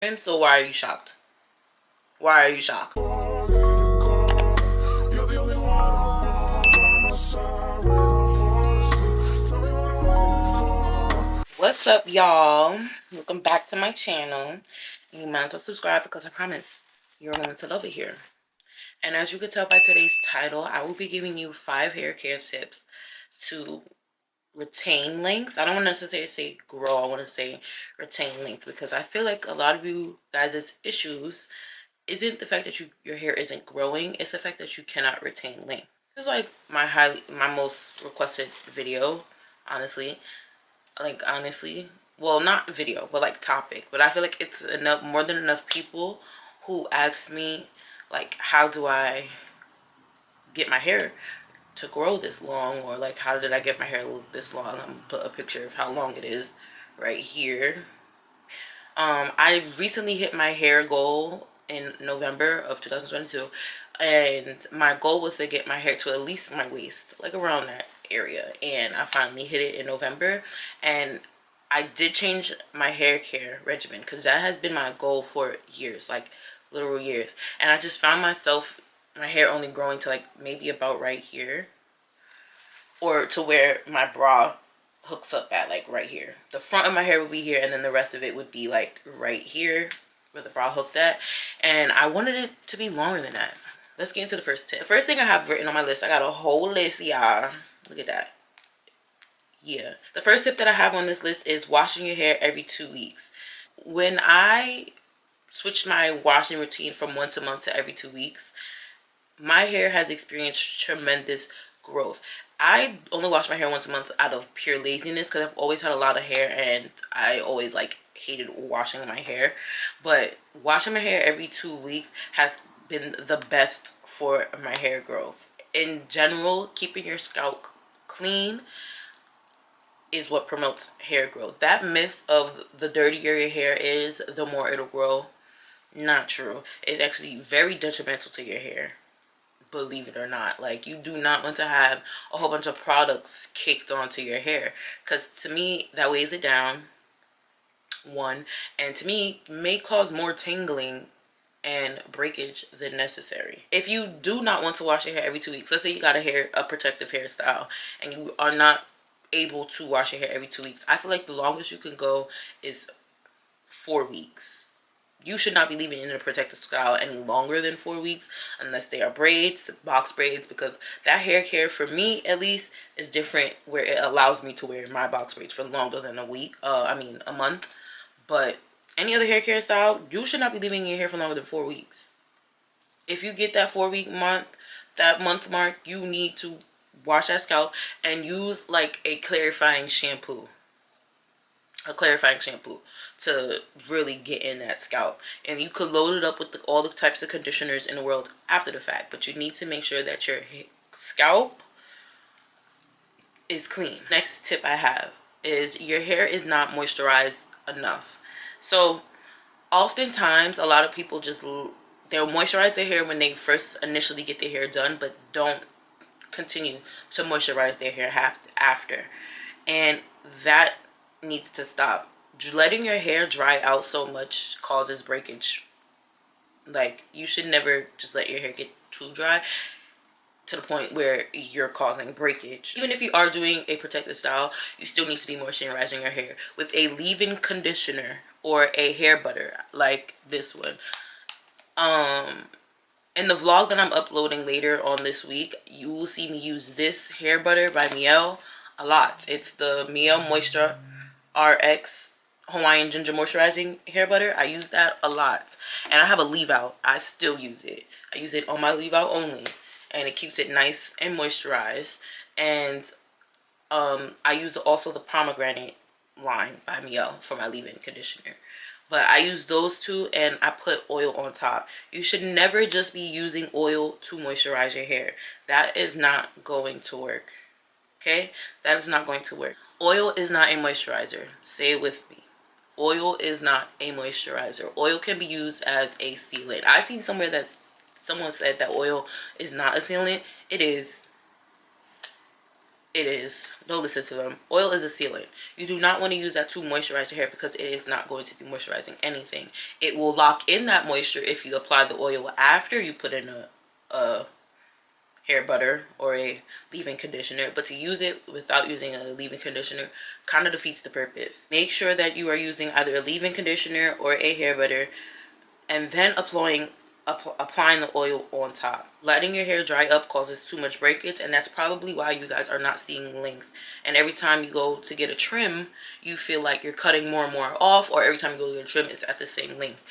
And so why are you shocked? Why are you shocked? What's up, y'all? Welcome back to my channel. You might as well subscribe because I promise you're going to love it here. And as you can tell by today's title, I will be giving you 5 hair care tips to retain length. I don't want to necessarily say grow, I want to say retain length, because I feel like a lot of you guys' issues isn't the fact that your hair isn't growing, it's the fact that you cannot retain length. This is like my most requested video, honestly. Well, not video, but like topic. But I feel like it's more than enough people who ask me, like, how do I get my hair to grow this long, or like, how did I get my hair to look this long? I'm gonna put a picture of how long it is right here. I recently hit my hair goal in November of 2022, and my goal was to get my hair to at least my waist, like around that area, and I finally hit it in November. And I did change my hair care regimen because that has been my goal for years, like literal years. And I just found myself, my hair only growing to like maybe about right here, or to where my bra hooks up at, like right here. The front of my hair would be here, and then the rest of it would be like right here where the bra hooked at. And I wanted it to be longer than that. Let's get into the first tip. The first thing I have written on my list, I got a whole list, y'all. Look at that. Yeah, the first tip that I have on this list is washing your hair every 2 weeks. When I switched my washing routine from once a month to every 2 weeks, my hair has experienced tremendous growth. I only wash my hair once a month out of pure laziness because I've always had a lot of hair and I always like hated washing my hair. But washing my hair every 2 weeks has been the best for my hair growth. In general, keeping your scalp clean is what promotes hair growth. That myth of the dirtier your hair is, the more it'll grow, not true. It's actually very detrimental to your hair, believe it or not. Like, you do not want to have a whole bunch of products kicked onto your hair, because to me that weighs it down, one, and to me may cause more tingling and breakage than necessary. If you do not want to wash your hair every 2 weeks, let's say you got a protective hairstyle and you are not able to wash your hair every 2 weeks, I feel like the longest you can go is 4 weeks. You should not be leaving it in a protective style any longer than 4 weeks unless they are braids, box braids, because that hair care, for me at least, is different, where it allows me to wear my box braids for longer than a month. But any other hair care style, you should not be leaving your hair for longer than 4 weeks. If you get that 4 week month, that month mark, you need to wash that scalp and use like a clarifying shampoo to really get in that scalp. And you could load it up with all the types of conditioners in the world after the fact, but you need to make sure that your scalp is clean. Next tip I have is your hair is not moisturized enough. So oftentimes a lot of people they'll moisturize their hair when they first initially get their hair done, but don't continue to moisturize their hair after, and that needs to stop. Letting your hair dry out so much causes breakage. Like, you should never just let your hair get too dry to the point where you're causing breakage. Even if you are doing a protective style, you still need to be moisturizing your hair with a leave-in conditioner or a hair butter like this one. In the vlog that I'm uploading later on this week, you will see me use this hair butter by Mielle a lot. It's the Mielle Moisture RX Hawaiian Ginger Moisturizing Hair Butter. I use that a lot. And I have a leave out. I still use it. I use it on my leave out only. And it keeps it nice and moisturized. And I use also the pomegranate line by Mielle for my leave-in conditioner. But I use those two and I put oil on top. You should never just be using oil to moisturize your hair. That is not going to work. Okay? That is not going to work. Oil is not a moisturizer. Say it with me. Oil is not a moisturizer. Oil can be used as a sealant. I've seen somewhere that someone said that oil is not a sealant. It is. It is. Don't listen to them. Oil is a sealant. You do not want to use that to moisturize your hair because it is not going to be moisturizing anything. It will lock in that moisture if you apply the oil after you put in a hair butter or a leave-in conditioner, but to use it without using a leave-in conditioner kind of defeats the purpose. Make sure that you are using either a leave-in conditioner or a hair butter, and then applying the oil on top. Letting your hair dry up causes too much breakage, and that's probably why you guys are not seeing length. And every time you go to get a trim, you feel like you're cutting more and more off, or every time you go to get a trim, it's at the same length.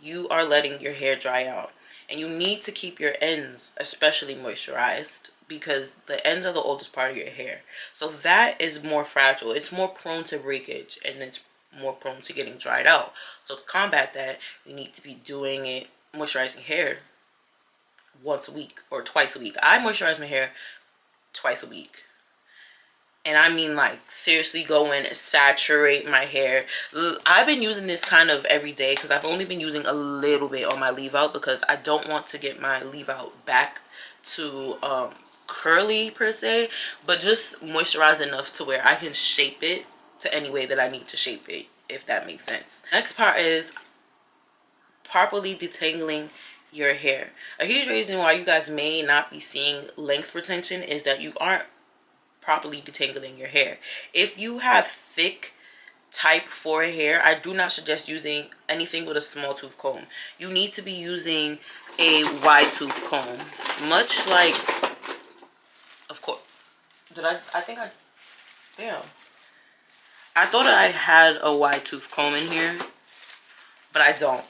You are letting your hair dry out. And you need to keep your ends especially moisturized because the ends are the oldest part of your hair. So that is more fragile. It's more prone to breakage, and it's more prone to getting dried out. So to combat that, you need to be doing it, moisturizing hair once a week or twice a week. I moisturize my hair twice a week. And I mean, like, seriously go in and saturate my hair. I've been using this kind of every day because I've only been using a little bit on my leave out because I don't want to get my leave out back to curly per se, but just moisturize enough to where I can shape it to any way that I need to shape it, if that makes sense. Next part is properly detangling your hair. A huge reason why you guys may not be seeing length retention is that you aren't properly detangling your hair. If you have thick type 4 hair, I do not suggest using anything with a small tooth comb. You need to be using a wide tooth comb, much like, of course, damn, I thought I had a wide tooth comb in here, but I don't.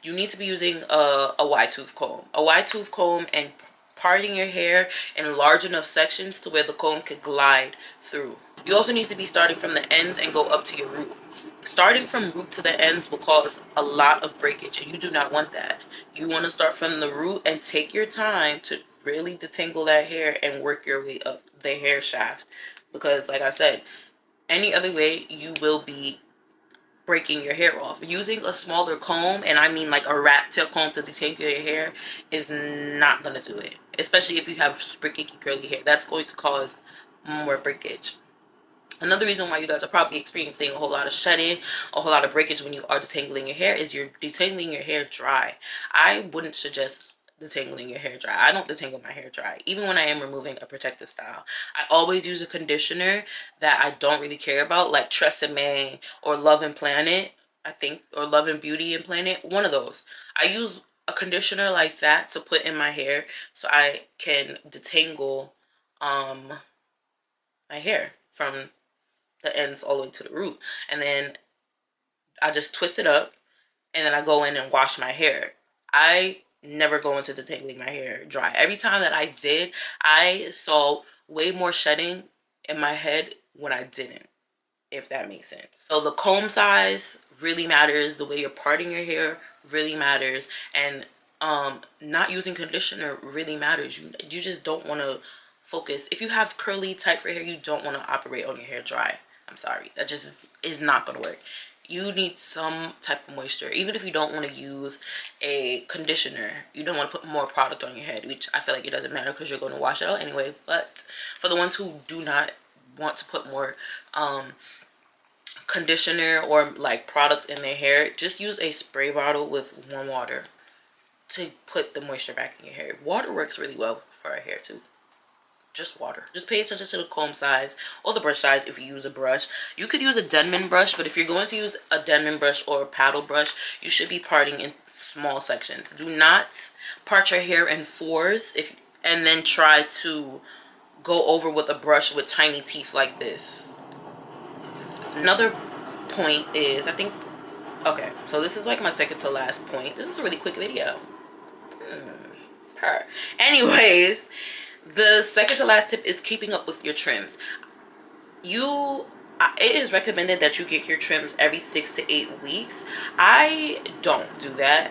You need to be using a wide tooth comb. A wide tooth comb, and parting your hair in large enough sections to where the comb could glide through. You also need to be starting from the ends and go up to your root. Starting from root to the ends will cause a lot of breakage, and you do not want that. You want to start from the root and take your time to really detangle that hair and work your way up the hair shaft. Because like I said, any other way you will be breaking your hair off. Using a smaller comb, and I mean like a rat tail comb, to detangle your hair is not gonna do it, especially if you have spiky curly hair. That's going to cause more breakage. Another reason why you guys are probably experiencing a whole lot of shedding, a whole lot of breakage when you are detangling your hair, is you're detangling your hair dry. I wouldn't suggest detangling your hair dry. I don't detangle my hair dry, even when I am removing a protective style. I always use a conditioner that I don't really care about, like Tresemme or Love and Planet, I think, or Love and Beauty and Planet, one of those. I use a conditioner like that to put in my hair so I can detangle my hair from the ends all the way to the root, and then I just twist it up, and then I go in and wash my hair. I never go into detangling my hair dry. Every time that I did, I saw way more shedding in my head when I didn't, if that makes sense. So the comb size really matters. The way you're parting your hair really matters, and not using conditioner really matters. You just don't want to focus. If you have curly type hair, you don't want to operate on your hair dry. I'm sorry, that just is not gonna work. You need some type of moisture. Even if you don't want to use a conditioner, you don't want to put more product on your head, which I feel like it doesn't matter because you're going to wash it out anyway. But for the ones who do not want to put more conditioner or like products in their hair, just use a spray bottle with warm water to put the moisture back in your hair. Water works really well for our hair too. Just water. Just pay attention to the comb size or the brush size. If you use a brush, you could use a Denman brush, but if you're going to use a Denman brush or a paddle brush, you should be parting in small sections. Do not part your hair in fours and then try to go over with a brush with tiny teeth like this. Another point is, okay, so this is like my second to last point. This is a really quick video. Anyways, the second to last tip is keeping up with your trims. It is recommended that you get your trims every 6 to 8 weeks. I don't do that.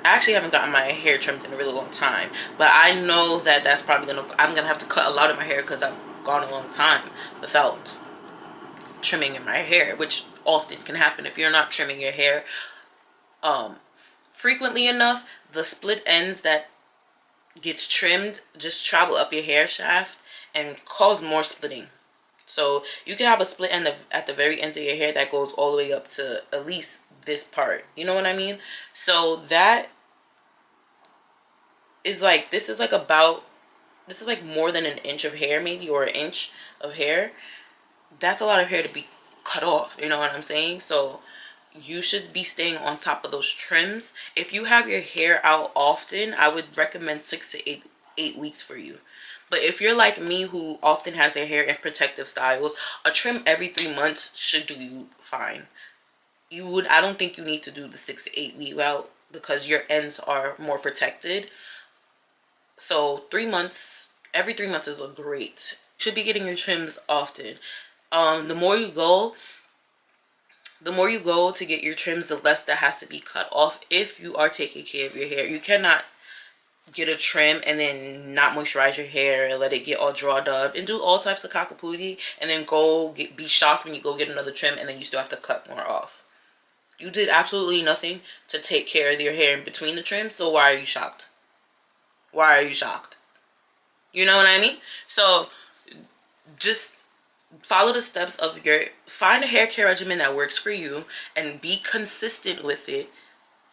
I actually haven't gotten my hair trimmed in a really long time, but I know that that's probably I'm gonna have to cut a lot of my hair because I've gone a long time without trimming in my hair, which often can happen if you're not trimming your hair frequently enough. The split ends that gets trimmed just travel up your hair shaft and cause more splitting. So you can have a split end at the very end of your hair that goes all the way up to at least this part. You know what I mean? So that is like, this is like more than an inch of hair maybe, or an inch of hair. That's a lot of hair to be cut off. You know what I'm saying? So you should be staying on top of those trims. If you have your hair out often, I would recommend 6 to 8 weeks for you. But if you're like me, who often has their hair in protective styles, a trim every 3 months should do you fine. I don't think you need to do the 6 to 8 week route, because your ends are more protected. So every 3 months is a great. Should be getting your trims often. The more you go to get your trims, the less that has to be cut off if you are taking care of your hair. You cannot get a trim and then not moisturize your hair and let it get all drawed up and do all types of cockapootie, and then be shocked when you go get another trim and then you still have to cut more off. You did absolutely nothing to take care of your hair in between the trims, so why are you shocked? Why are you shocked? You know what I mean? So just follow the steps of find a hair care regimen that works for you and be consistent with it,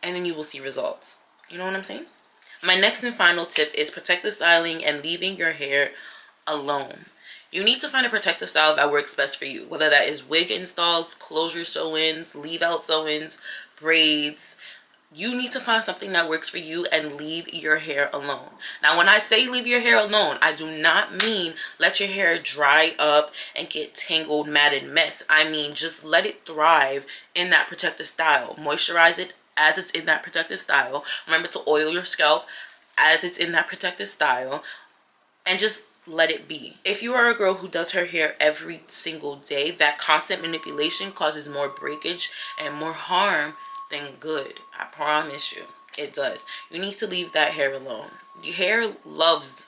and then you will see results. You know what I'm saying? My next and final tip is protective styling and leaving your hair alone. You need to find a protective style that works best for you, whether that is wig installs, closure sew-ins, leave out sew-ins, braids. You need to find something that works for you and leave your hair alone. Now, when I say leave your hair alone, I do not mean let your hair dry up and get tangled, matted mess. I mean just let it thrive in that protective style. Moisturize it as it's in that protective style. Remember to oil your scalp as it's in that protective style, and just let it be. If you are a girl who does her hair every single day, that constant manipulation causes more breakage and more harm than good. I promise you, it does. You need to leave that hair alone. Your hair loves,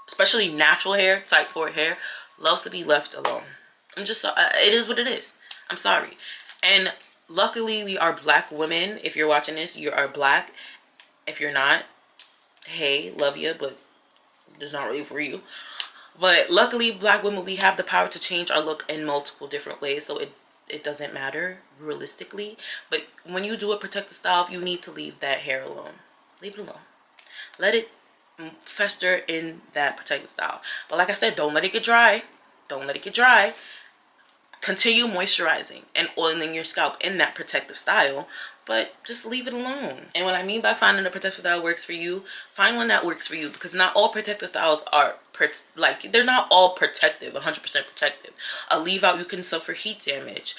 especially natural hair, type 4 hair, loves to be left alone. It is what it is. I'm sorry. And luckily, we are black women. If you're watching this, you are black. If you're not, hey, love you, but it's not really for you. But luckily, black women, we have the power to change our look in multiple different ways. So it doesn't matter realistically. But when you do a protective style, you need to leave that hair alone. Leave it alone. Let it fester in that protective style. But like I said, don't let it get dry. Don't let it get dry. Continue moisturizing and oiling your scalp in that protective style, but just leave it alone. And what I mean by finding a protective style works for you, find one that works for you, because not all protective styles are they're not all protective, 100% protective. A leave out, you can suffer heat damage.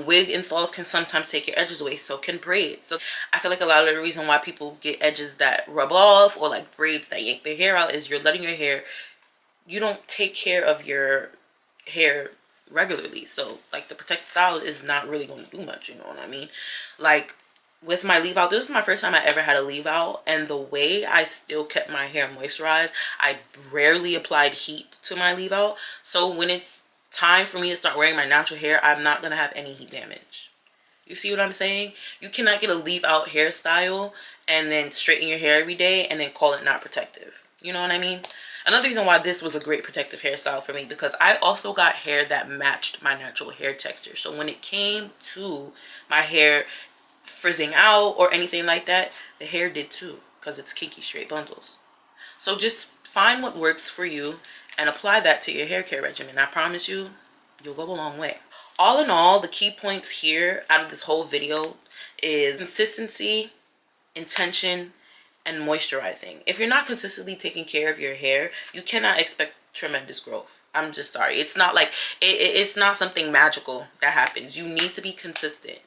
Wig installs can sometimes take your edges away, so can braids. So I feel like a lot of the reason why people get edges that rub off, or like braids that yank their hair out, is you're letting your hair, you don't take care of your hair regularly. So like the protective style is not really going to do much, you know what I mean? Like with my leave out, this is my first time I ever had a leave out, and the way I still kept my hair moisturized, I rarely applied heat to my leave out. So when it's time for me to start wearing my natural hair, I'm not gonna have any heat damage. You see what I'm saying? You cannot get a leave out hairstyle and then straighten your hair every day and then call it not protective. You know what I mean? Another reason why this was a great protective hairstyle for me, because I also got hair that matched my natural hair texture. So when it came to my hair frizzing out or anything like that, the hair did too, because it's kinky straight bundles. So just find what works for you and apply that to your hair care regimen. I promise you, you'll go a long way. All in all, the key points here out of this whole video is consistency, intention, and moisturizing. If you're not consistently taking care of your hair, you cannot expect tremendous growth. I'm just sorry. It's not like it's not something magical that happens. You need to be consistent,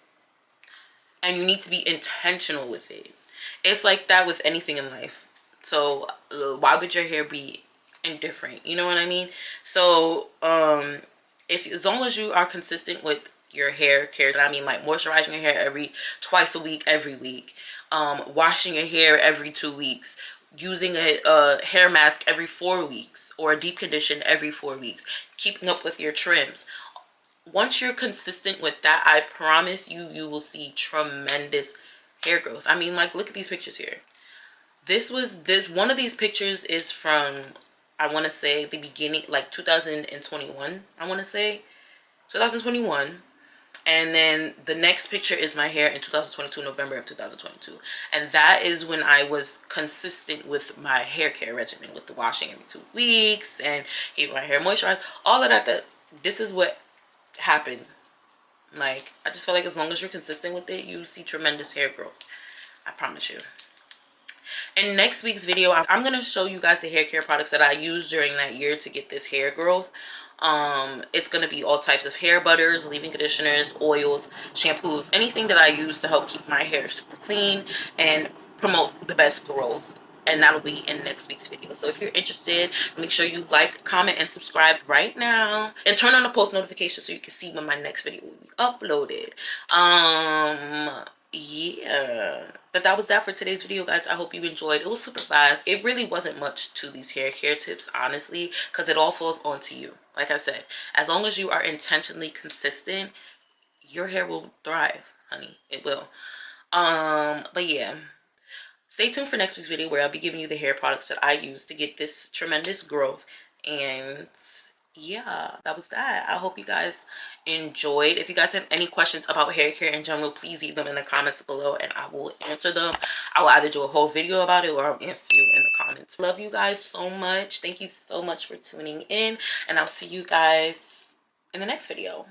and you need to be intentional with it. It's like that with anything in life. So why would your hair be indifferent? You know what I mean? So as long as you are consistent with your hair care, I mean like moisturizing your hair twice a week, every week, washing your hair every 2 weeks, using a hair mask every 4 weeks, or a deep condition every 4 weeks, keeping up with your trims. Once you're consistent with that, I promise you, you will see tremendous hair growth. I mean, like, look at these pictures here. One of these pictures is from I want to say the beginning, like 2021, I want to say 2021. And then the next picture is my hair in 2022, November of 2022. And that is when I was consistent with my hair care regimen, with the washing every 2 weeks and keep my hair moisturized, all of that. This is what happened. Like, I just feel like as long as you're consistent with it, you see tremendous hair growth. I promise you. In next week's video, I'm going to show you guys the hair care products that I used during that year to get this hair growth. It's going to be all types of hair butters, leave-in conditioners, oils, shampoos, anything that I use to help keep my hair super clean and promote the best growth. And that'll be in next week's video. So if you're interested, make sure you like, comment, and subscribe right now. And turn on the post notifications so you can see when my next video will be uploaded. Yeah, but that was that for today's video, guys. I hope you enjoyed. It was super fast. It really wasn't much to these hair care tips, honestly, because it all falls onto you. Like I said, as long as you are intentionally consistent, your hair will thrive, honey. It will. But yeah, stay tuned for next week's video where I'll be giving you the hair products that I use to get this tremendous growth. And yeah, that was that. I hope you guys enjoyed. If you guys have any questions about hair care in general, please leave them in the comments below and I will answer them. I will either do a whole video about it or I'll answer you in the comments. Love you guys so much. Thank you so much for tuning in, and I'll see you guys in the next video.